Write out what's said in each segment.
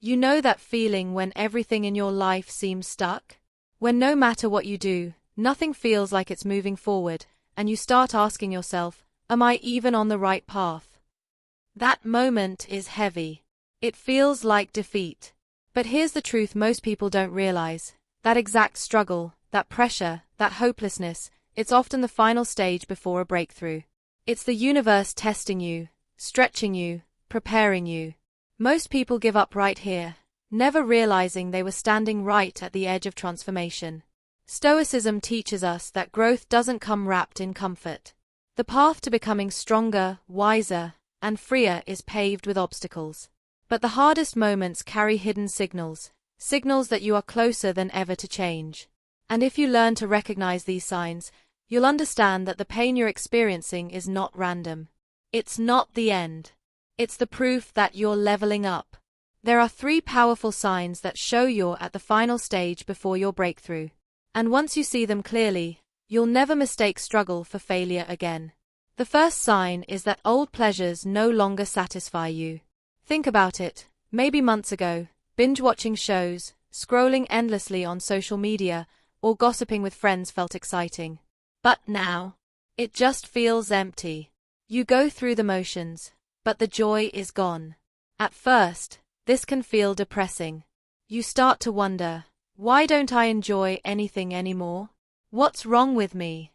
You know that feeling when everything in your life seems stuck? When no matter what you do, nothing feels like it's moving forward, and you start asking yourself, am I even on the right path? That moment is heavy. It feels like defeat. But here's the truth most people don't realize. That exact struggle, that pressure, that hopelessness, it's often the final stage before a breakthrough. It's the universe testing you, stretching you, preparing you. Most people give up right here, never realizing they were standing right at the edge of transformation. Stoicism teaches us that growth doesn't come wrapped in comfort. The path to becoming stronger, wiser, and freer is paved with obstacles. But the hardest moments carry hidden signals that you are closer than ever to change. And if you learn to recognize these signs, you'll understand that the pain you're experiencing is not random. It's not the end. It's the proof that you're leveling up. There are 3 powerful signs that show you're at the final stage before your breakthrough. And once you see them clearly, you'll never mistake struggle for failure again. The first sign is that old pleasures no longer satisfy you. Think about it. Maybe months ago, binge-watching shows, scrolling endlessly on social media, or gossiping with friends felt exciting. But now, it just feels empty. You go through the motions, but the joy is gone. At first, this can feel depressing. You start to wonder, why don't I enjoy anything anymore? What's wrong with me?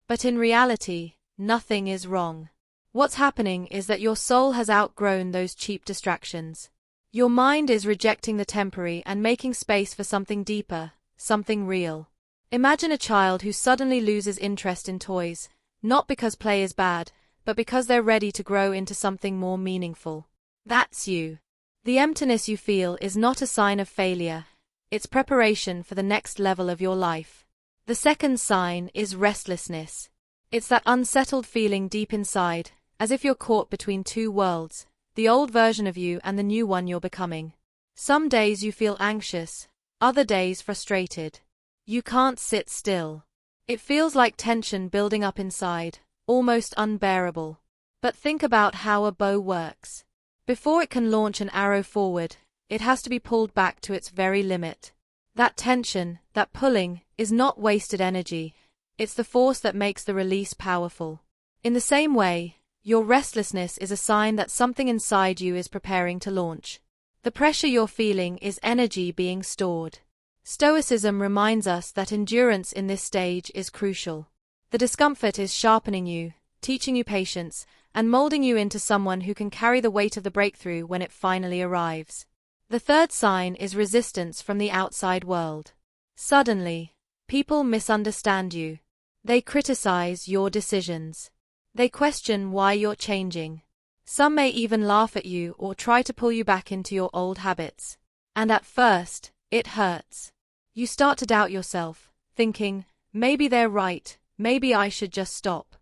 But in reality, nothing is wrong. What's happening is that your soul has outgrown those cheap distractions. Your mind is rejecting the temporary and making space for something deeper, something real. Imagine a child who suddenly loses interest in toys, not because play is bad, but because they're ready to grow into something more meaningful. That's you. The emptiness you feel is not a sign of failure. It's preparation for the next level of your life. The second sign is restlessness. It's that unsettled feeling deep inside, as if you're caught between 2 worlds, the old version of you and the new one you're becoming. Some days you feel anxious, other days frustrated. You can't sit still. It feels like tension building up inside, almost unbearable. But think about how a bow works. Before it can launch an arrow forward, it has to be pulled back to its very limit. That tension, that pulling, is not wasted energy. It's the force that makes the release powerful. In the same way, your restlessness is a sign that something inside you is preparing to launch. The pressure you're feeling is energy being stored. Stoicism reminds us that endurance in this stage is crucial. The discomfort is sharpening you, teaching you patience, and molding you into someone who can carry the weight of the breakthrough when it finally arrives. The third sign is resistance from the outside world. Suddenly, people misunderstand you. They criticize your decisions. They question why you're changing. Some may even laugh at you or try to pull you back into your old habits. And at first, it hurts. You start to doubt yourself, thinking, maybe they're right, maybe I should just stop.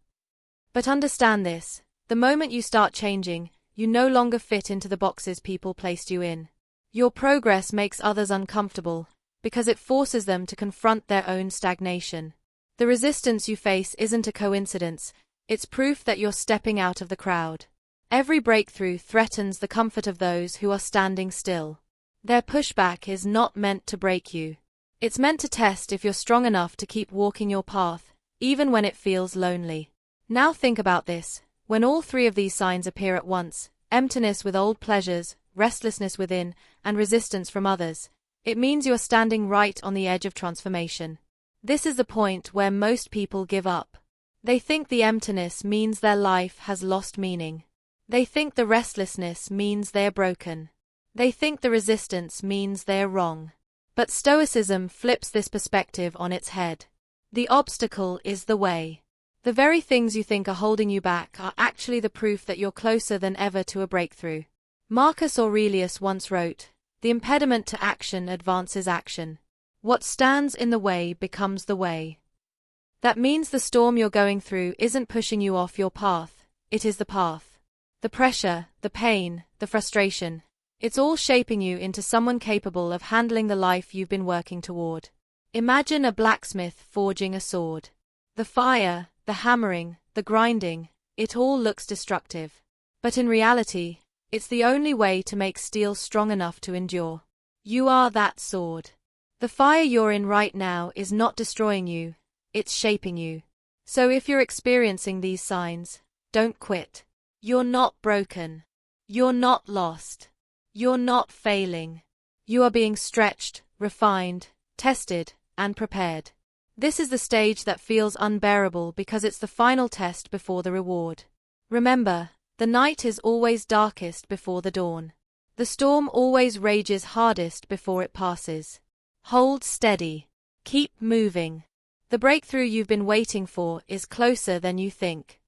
But understand this, the moment you start changing, you no longer fit into the boxes people placed you in. Your progress makes others uncomfortable, because it forces them to confront their own stagnation. The resistance you face isn't a coincidence, it's proof that you're stepping out of the crowd. Every breakthrough threatens the comfort of those who are standing still. Their pushback is not meant to break you. It's meant to test if you're strong enough to keep walking your path, even when it feels lonely. Now think about this. When all 3 of these signs appear at once, emptiness with old pleasures, restlessness within, and resistance from others, it means you are standing right on the edge of transformation. This is the point where most people give up. They think the emptiness means their life has lost meaning. They think the restlessness means they're broken. They think the resistance means they're wrong. But Stoicism flips this perspective on its head. The obstacle is the way. The very things you think are holding you back are actually the proof that you're closer than ever to a breakthrough. Marcus Aurelius once wrote, "The impediment to action advances action. What stands in the way becomes the way." That means the storm you're going through isn't pushing you off your path, it is the path. The pressure, the pain, the frustration, it's all shaping you into someone capable of handling the life you've been working toward. Imagine a blacksmith forging a sword. The fire, the hammering, the grinding, it all looks destructive. But in reality, It's the only way to make steel strong enough to endure. You are that sword. The fire you're in right now is not destroying you, it's shaping you. So if you're experiencing these signs, don't quit. You're not broken. You're not lost. You're not failing. You are being stretched, refined, tested, and prepared. This is the stage that feels unbearable because it's the final test before the reward. Remember, the night is always darkest before the dawn. The storm always rages hardest before it passes. Hold steady. Keep moving. The breakthrough you've been waiting for is closer than you think.